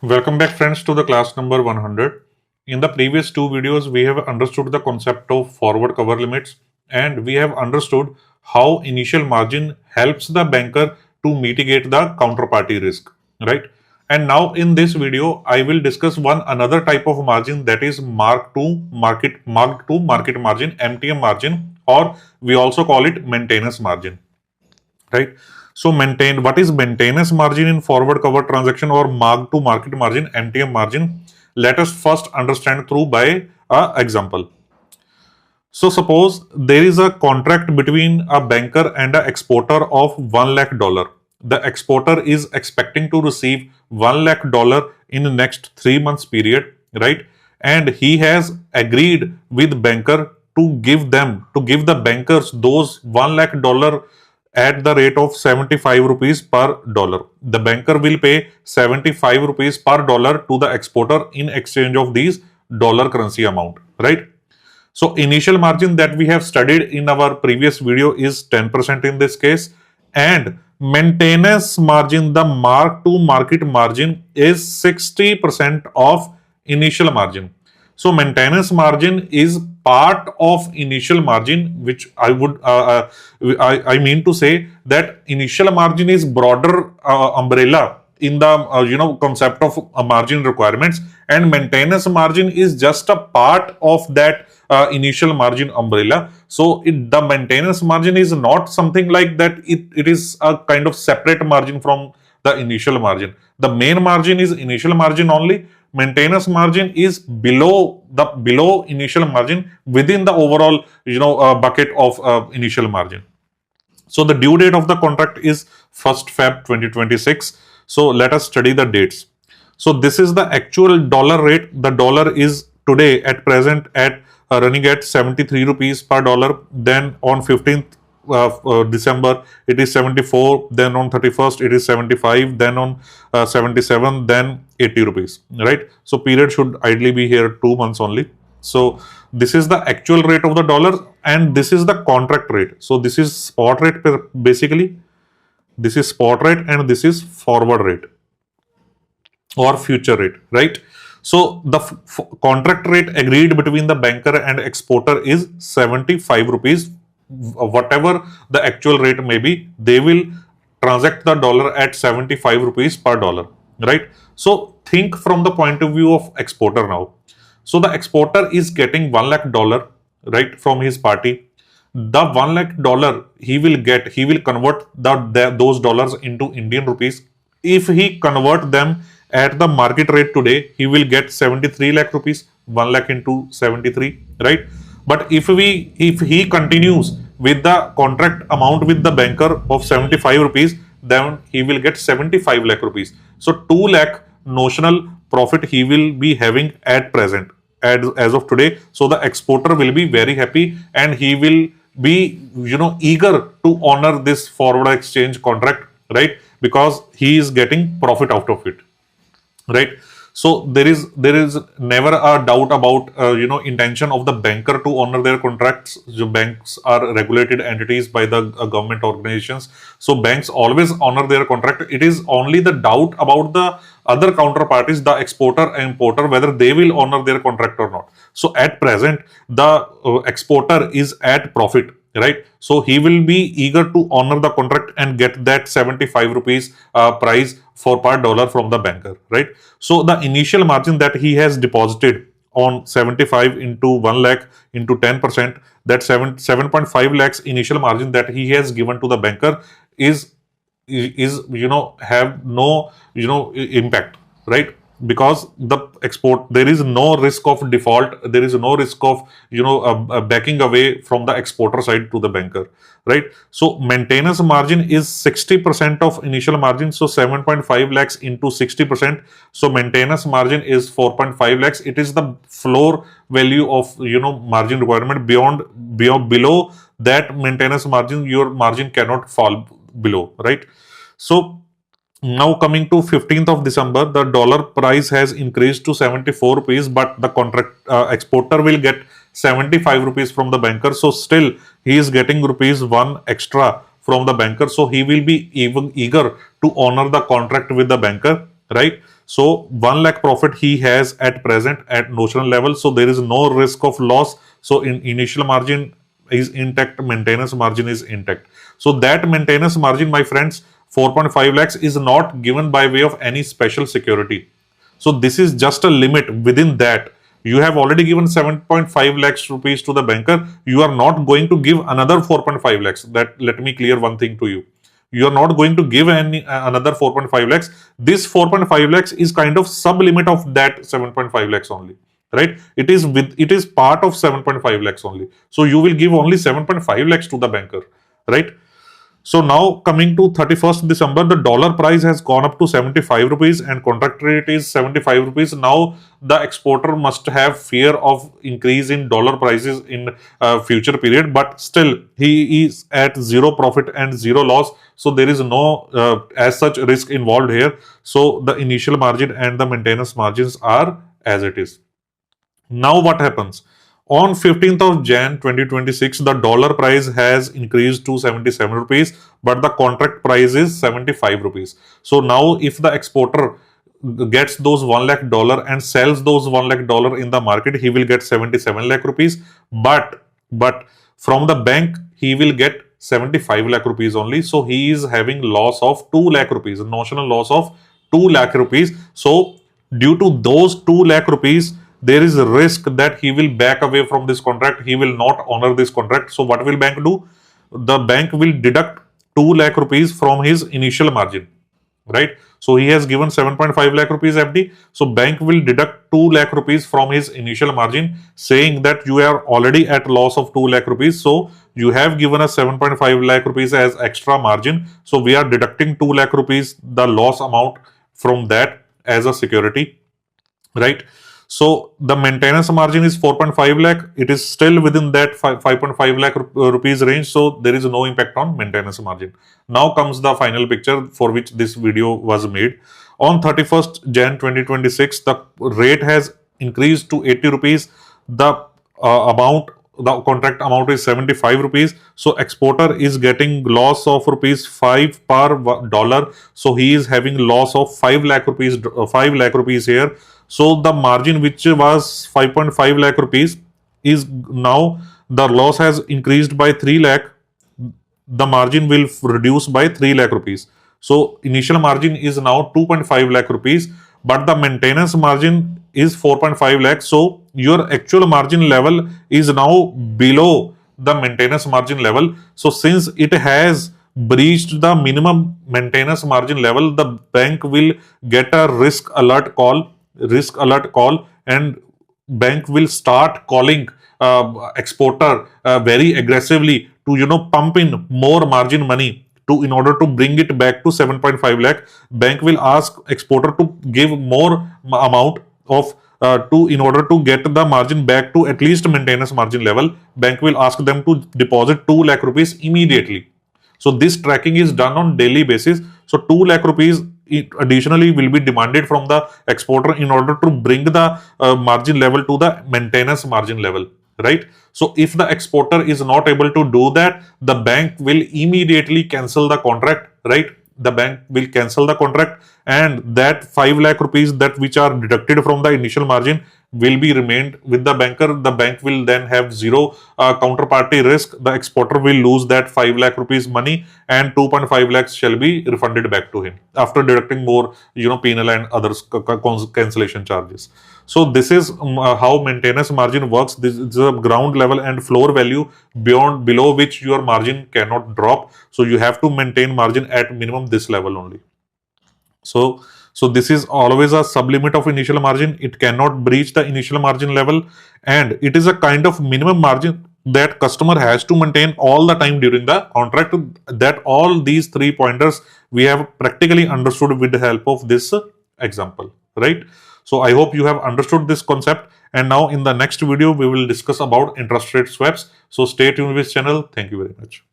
Welcome back friends to the class number 100. In the previous two videos, we have understood the concept of forward cover limits and we have understood how initial margin helps the banker to mitigate the counterparty risk, right? And now in this video, I will discuss one another type of margin that is marked to market margin, MTM margin, or we also call it maintenance margin, right? So what is maintenance margin in forward cover transaction or mark to market margin, MTM margin? Let us first understand through by a example. So suppose there is a contract between a banker and an exporter of $1 lakh. The exporter is expecting to receive $1 lakh in the next 3 months period, right? And he has agreed with banker to give the bankers those $1 lakh at the rate of 75 rupees per dollar. The banker will pay 75 rupees per dollar to the exporter in exchange of these dollar currency amount, right? So initial margin that we have studied in our previous video is 10% in this case, and maintenance margin, the mark to market margin, is 60% of initial margin. So maintenance margin is part of initial margin, which I mean to say that initial margin is broader umbrella in the concept of margin requirements, and maintenance margin is just a part of that initial margin umbrella. So the maintenance margin is not something like that. It is a kind of separate margin from the initial margin. The main margin is initial margin only. Maintenance margin is below initial margin within the overall bucket of initial margin. So the due date of the contract is 1st Feb 2026. So let us study the dates. So this is the actual dollar rate. The dollar is today at present at running at 73 rupees per dollar. Then on 15th December it is 74. Then on 31st it is 75. Then on 77. Then 80 rupees. Right. So period should ideally be here 2 months only. So this is the actual rate of the dollar and this is the contract rate. So this is spot rate basically. This is spot rate and this is forward rate or future rate, right? So the contract rate agreed between the banker and exporter is 75 rupees. Whatever the actual rate may be, they will transact the dollar at 75 rupees per dollar, right? So think from the point of view of exporter now. So the exporter is getting $1 lakh, right, from his party. The $1 lakh he will convert those dollars into Indian rupees. If he convert them at the market rate today, he will get 73 lakh rupees, 1 lakh into 73, right? But if he continues with the contract amount with the banker of 75 rupees, then he will get 75 lakh rupees. So 2 lakh notional profit he will be having at present as of today. So the exporter will be very happy and he will be eager to honor this forward exchange contract, right? Because he is getting profit out of it, right? So there is never a doubt about intention of the banker to honor their contracts. The banks are regulated entities by the government organizations, so banks always honor their contract. It is only the doubt about the other counterparties, the exporter and importer, whether they will honor their contract or not. So at present the exporter is at profit, right? So he will be eager to honor the contract and get that 75 rupees price for per dollar from the banker, right? So the initial margin that he has deposited on 75 into 1 lakh into 10%, that 7.5 lakhs initial margin that he has given to the banker is have no impact, right? Because the export, there is no risk of default, there is no risk of backing away from the exporter side to the banker, right? So maintenance margin is 60% of initial margin. So 7.5 lakhs into 60%, so maintenance margin is 4.5 lakhs. It is the floor value of margin requirement. Below that maintenance margin, your margin cannot fall below, right? So now coming to 15th of December, the dollar price has increased to 74 rupees, but the contract exporter will get 75 rupees from the banker. So still he is getting rupees 1 extra from the banker. So he will be even eager to honor the contract with the banker, right? So 1 lakh profit he has at present at notional level. So there is no risk of loss. So in initial margin is intact, maintenance margin is intact. So that maintenance margin, my friends, 4.5 lakhs is not given by way of any special security. So this is just a limit. Within that, you have already given 7.5 lakhs rupees to the banker. You are not going to give another 4.5 lakhs. That, let me clear one thing to you. You are not going to give any another 4.5 lakhs. This 4.5 lakhs is kind of sub limit of that 7.5 lakhs only, right? It is part of 7.5 lakhs only. So you will give only 7.5 lakhs to the banker, right? So now coming to 31st December, the dollar price has gone up to 75 rupees and contract rate is 75 rupees. Now the exporter must have fear of increase in dollar prices in future period, but still he is at zero profit and zero loss. So there is no as such risk involved here. So the initial margin and the maintenance margins are as it is. Now what happens? On 15th of Jan 2026, the dollar price has increased to 77 rupees, but the contract price is 75 rupees. So now if the exporter gets those 1 lakh dollar and sells those 1 lakh dollar in the market, he will get 77 lakh rupees. But from the bank, he will get 75 lakh rupees only. So he is having loss of 2 lakh rupees, notional loss of 2 lakh rupees. So due to those 2 lakh rupees, there is a risk that he will back away from this contract. He will not honor this contract. So what will bank do? The bank will deduct 2 lakh rupees from his initial margin, right? So he has given 7.5 lakh rupees FD. So bank will deduct 2 lakh rupees from his initial margin, saying that you are already at loss of 2 lakh rupees. So you have given us 7.5 lakh rupees as extra margin. So we are deducting 2 lakh rupees, the loss amount from that as a security, right? So the maintenance margin is 4.5 lakh. It is still within that 5.5 lakh rupees range. So there is no impact on maintenance margin. Now comes the final picture for which this video was made. On 31st Jan 2026, the rate has increased to 80 rupees. The contract amount is 75 rupees. So exporter is getting loss of rupees 5 per dollar. So he is having loss of 5 lakh rupees here. So the margin which was 5.5 lakh rupees is now the loss has increased by 3 lakh. The margin will reduce by 3 lakh rupees. So initial margin is now 2.5 lakh rupees, but the maintenance margin is 4.5 lakh. So your actual margin level is now below the maintenance margin level. So since it has breached the minimum maintenance margin level, the bank will get a risk alert call, and bank will start calling exporter very aggressively to pump in more margin money in order to bring it back to 7.5 lakh. Bank will ask exporter to give more amount of in order to get the margin back to at least maintenance margin level. Bank will ask them to deposit 2 lakh rupees immediately. So this tracking is done on daily basis. So 2 lakh rupees additionally will be demanded from the exporter in order to bring the margin level to the maintenance margin level, right? So if the exporter is not able to do that, the bank will immediately cancel the contract, right? The bank will cancel the contract, and that 5 lakh rupees that which are deducted from the initial margin will be remained with the banker. The bank will then have zero counterparty risk. The exporter will lose that 5 lakh rupees money, and 2.5 lakhs shall be refunded back to him after deducting more penal and others cancellation charges. So this is how maintenance margin works. This is a ground level and floor value below which your margin cannot drop. So you have to maintain margin at minimum this level only. So this is always a sublimit of initial margin. It cannot breach the initial margin level, and it is a kind of minimum margin that customer has to maintain all the time during the contract. That all these 3 pointers we have practically understood with the help of this example, right? So I hope you have understood this concept, and now in the next video we will discuss about interest rate swaps. So stay tuned with this channel. Thank you very much.